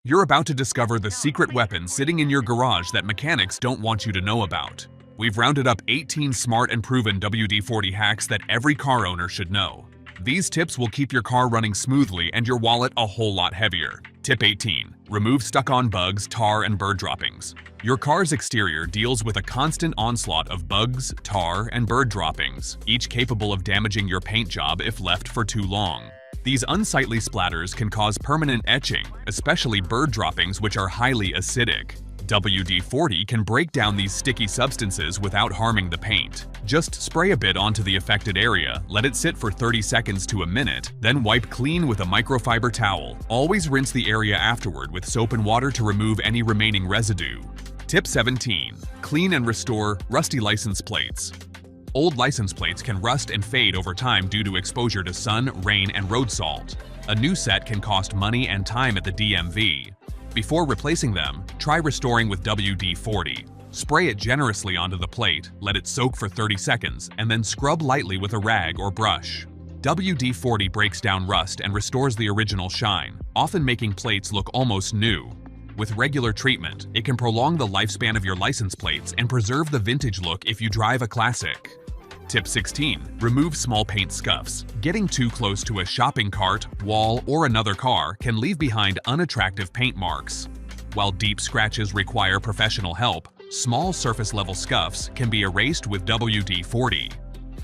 You're about to discover the secret weapon sitting in your garage that mechanics don't want you to know about. We've rounded up 18 smart and proven WD-40 hacks that every car owner should know. These tips will keep your car running smoothly and your wallet a whole lot heavier. Tip 18. Remove stuck-on bugs, tar, and bird droppings. Your car's exterior deals with a constant onslaught of bugs, tar, and bird droppings, each capable of damaging your paint job if left for too long. These unsightly splatters can cause permanent etching, especially bird droppings which are highly acidic. WD-40 can break down these sticky substances without harming the paint. Just spray a bit onto the affected area, let it sit for 30 seconds to a minute, then wipe clean with a microfiber towel. Always rinse the area afterward with soap and water to remove any remaining residue. Tip 17. Clean and restore rusty license plates. Old license plates can rust and fade over time due to exposure to sun, rain, and road salt. A new set can cost money and time at the DMV. Before replacing them, try restoring with WD-40. Spray it generously onto the plate, let it soak for 30 seconds, and then scrub lightly with a rag or brush. WD-40 breaks down rust and restores the original shine, often making plates look almost new. With regular treatment, it can prolong the lifespan of your license plates and preserve the vintage look if you drive a classic. Tip 16. Remove small paint scuffs. Getting too close to a shopping cart, wall, or another car can leave behind unattractive paint marks. While deep scratches require professional help, small surface-level scuffs can be erased with WD-40.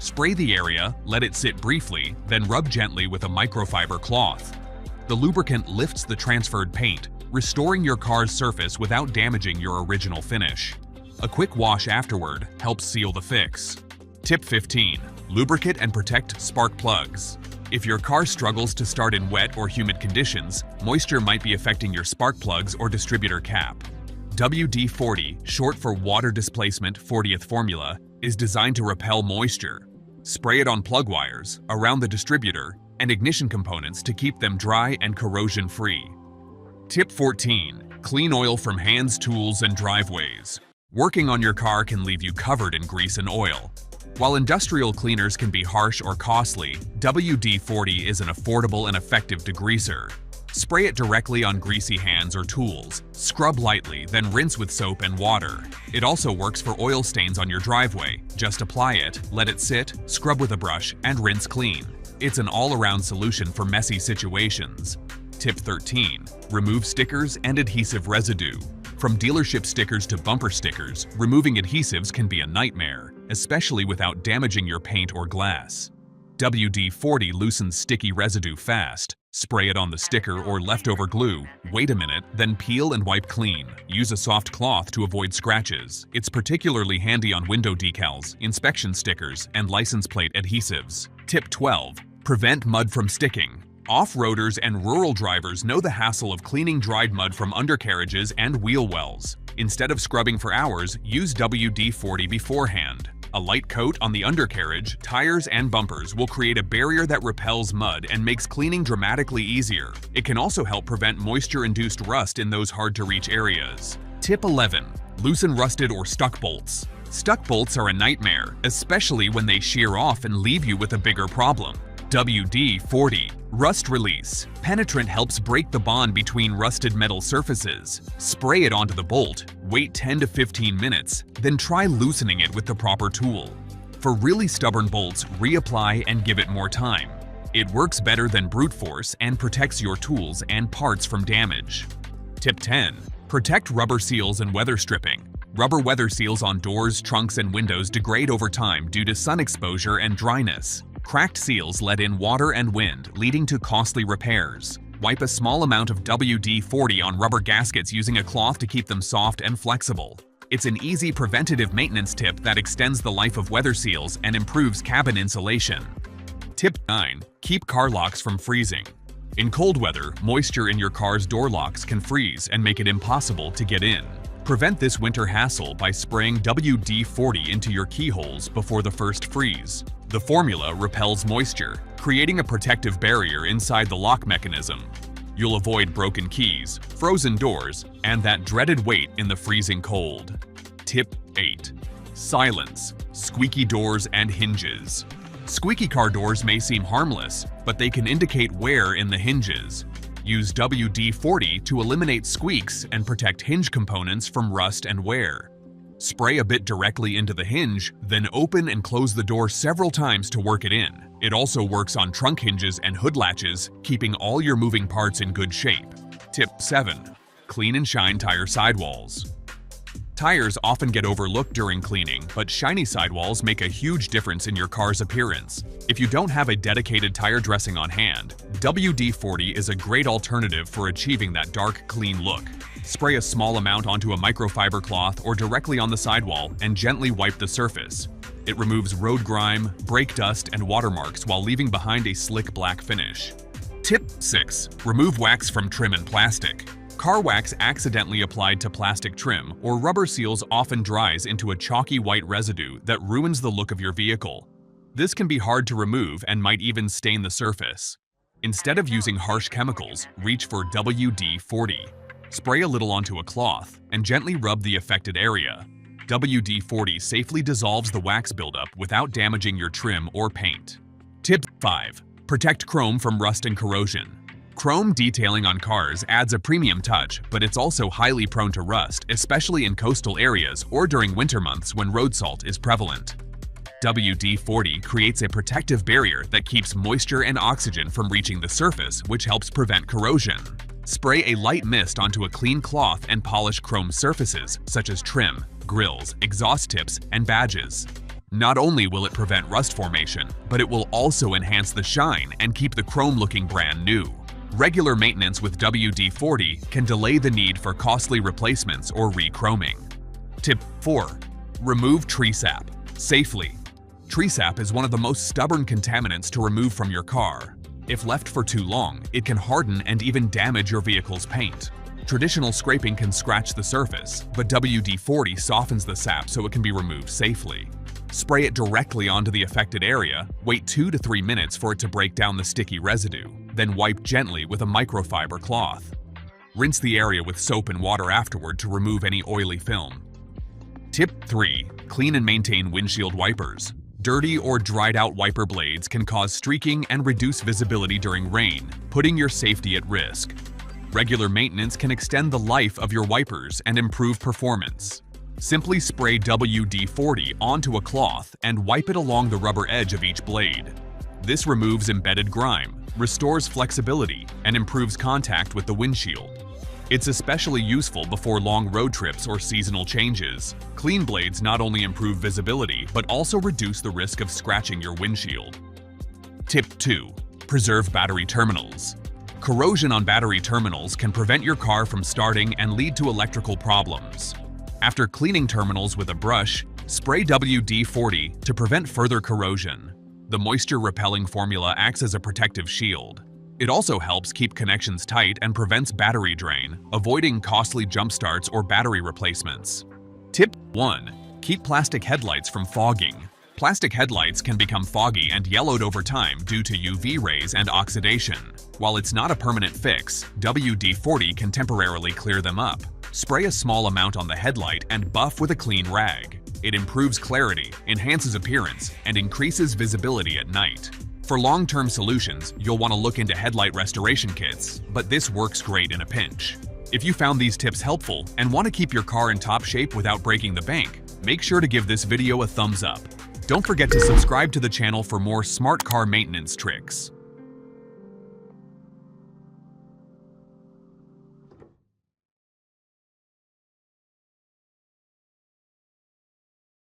Spray the area, let it sit briefly, then rub gently with a microfiber cloth. The lubricant lifts the transferred paint, restoring your car's surface without damaging your original finish. A quick wash afterward helps seal the fix. Tip 15. Lubricate and protect spark plugs. If your car struggles to start in wet or humid conditions, moisture might be affecting your spark plugs or distributor cap. WD-40, short for Water Displacement 40th Formula, is designed to repel moisture. Spray it on plug wires, around the distributor, and ignition components to keep them dry and corrosion-free. Tip 14. Clean oil from hands, tools, and driveways. Working on your car can leave you covered in grease and oil. While industrial cleaners can be harsh or costly, WD-40 is an affordable and effective degreaser. Spray it directly on greasy hands or tools. Scrub lightly, then rinse with soap and water. It also works for oil stains on your driveway. Just apply it, let it sit, scrub with a brush, and rinse clean. It's an all-around solution for messy situations. Tip 13. Remove stickers and adhesive residue. From dealership stickers to bumper stickers, removing adhesives can be a nightmare, especially without damaging your paint or glass. WD-40 loosens sticky residue fast. Spray it on the sticker or leftover glue. Wait a minute, then peel and wipe clean. Use a soft cloth to avoid scratches. It's particularly handy on window decals, inspection stickers, and license plate adhesives. Tip 12. Prevent mud from sticking. Off-roaders and rural drivers know the hassle of cleaning dried mud from undercarriages and wheel wells. Instead of scrubbing for hours, use WD-40 beforehand. A light coat on the undercarriage, tires, and bumpers will create a barrier that repels mud and makes cleaning dramatically easier. It can also help prevent moisture-induced rust in those hard-to-reach areas. Tip 11. Loosen rusted or stuck bolts. Stuck bolts are a nightmare, especially when they shear off and leave you with a bigger problem. WD-40. Rust Release. Penetrant helps break the bond between rusted metal surfaces. Spray it onto the bolt, wait 10 to 15 minutes, then try loosening it with the proper tool. For really stubborn bolts, reapply and give it more time. It works better than brute force and protects your tools and parts from damage. Tip 10. Protect rubber seals and weather stripping. Rubber weather seals on doors, trunks, and windows degrade over time due to sun exposure and dryness. Cracked seals let in water and wind, leading to costly repairs. Wipe a small amount of WD-40 on rubber gaskets using a cloth to keep them soft and flexible. It's an easy preventative maintenance tip that extends the life of weather seals and improves cabin insulation. Tip 9. Keep car locks from freezing. In cold weather, moisture in your car's door locks can freeze and make it impossible to get in. Prevent this winter hassle by spraying WD-40 into your keyholes before the first freeze. The formula repels moisture, creating a protective barrier inside the lock mechanism. You'll avoid broken keys, frozen doors, and that dreaded wait in the freezing cold. Tip 8. Silence. Squeaky doors and hinges. Squeaky car doors may seem harmless, but they can indicate wear in the hinges. Use WD-40 to eliminate squeaks and protect hinge components from rust and wear. Spray a bit directly into the hinge, then open and close the door several times to work it in. It also works on trunk hinges and hood latches, keeping all your moving parts in good shape. Tip 7. Clean and shine tire sidewalls. Tires often get overlooked during cleaning, but shiny sidewalls make a huge difference in your car's appearance. If you don't have a dedicated tire dressing on hand, WD-40 is a great alternative for achieving that dark, clean look. Spray a small amount onto a microfiber cloth or directly on the sidewall and gently wipe the surface. It removes road grime, brake dust, and watermarks while leaving behind a slick black finish. Tip 6. Remove wax from trim and plastic. Car wax accidentally applied to plastic trim or rubber seals often dries into a chalky white residue that ruins the look of your vehicle. This can be hard to remove and might even stain the surface. Instead of using harsh chemicals, reach for WD-40. Spray a little onto a cloth and gently rub the affected area. WD-40 safely dissolves the wax buildup without damaging your trim or paint. Tip 5. Protect chrome from rust and corrosion. Chrome detailing on cars adds a premium touch, but it's also highly prone to rust, especially in coastal areas or during winter months when road salt is prevalent. WD-40 creates a protective barrier that keeps moisture and oxygen from reaching the surface, which helps prevent corrosion. Spray a light mist onto a clean cloth and polish chrome surfaces, such as trim, grills, exhaust tips, and badges. Not only will it prevent rust formation, but it will also enhance the shine and keep the chrome looking brand new. Regular maintenance with WD-40 can delay the need for costly replacements or re-chroming. Tip 4. Remove tree sap safely. Tree sap is one of the most stubborn contaminants to remove from your car. If left for too long, it can harden and even damage your vehicle's paint. Traditional scraping can scratch the surface, but WD-40 softens the sap so it can be removed safely. Spray it directly onto the affected area, wait 2 to 3 minutes for it to break down the sticky residue, then wipe gently with a microfiber cloth. Rinse the area with soap and water afterward to remove any oily film. Tip 3. Clean and maintain windshield wipers. Dirty or dried-out wiper blades can cause streaking and reduce visibility during rain, putting your safety at risk. Regular maintenance can extend the life of your wipers and improve performance. Simply spray WD-40 onto a cloth and wipe it along the rubber edge of each blade. This removes embedded grime, restores flexibility, and improves contact with the windshield. It's especially useful before long road trips or seasonal changes. Clean blades not only improve visibility, but also reduce the risk of scratching your windshield. Tip 2. Preserve battery terminals. Corrosion on battery terminals can prevent your car from starting and lead to electrical problems. After cleaning terminals with a brush, spray WD-40 to prevent further corrosion. The moisture-repelling formula acts as a protective shield. It also helps keep connections tight and prevents battery drain, avoiding costly jump starts or battery replacements. Tip 1. Keep plastic headlights from fogging. Plastic headlights can become foggy and yellowed over time due to UV rays and oxidation. While it's not a permanent fix, WD-40 can temporarily clear them up. Spray a small amount on the headlight and buff with a clean rag. It improves clarity, enhances appearance, and increases visibility at night. For long-term solutions, you'll want to look into headlight restoration kits, but this works great in a pinch. If you found these tips helpful and want to keep your car in top shape without breaking the bank, make sure to give this video a thumbs up. Don't forget to subscribe to the channel for more smart car maintenance tricks.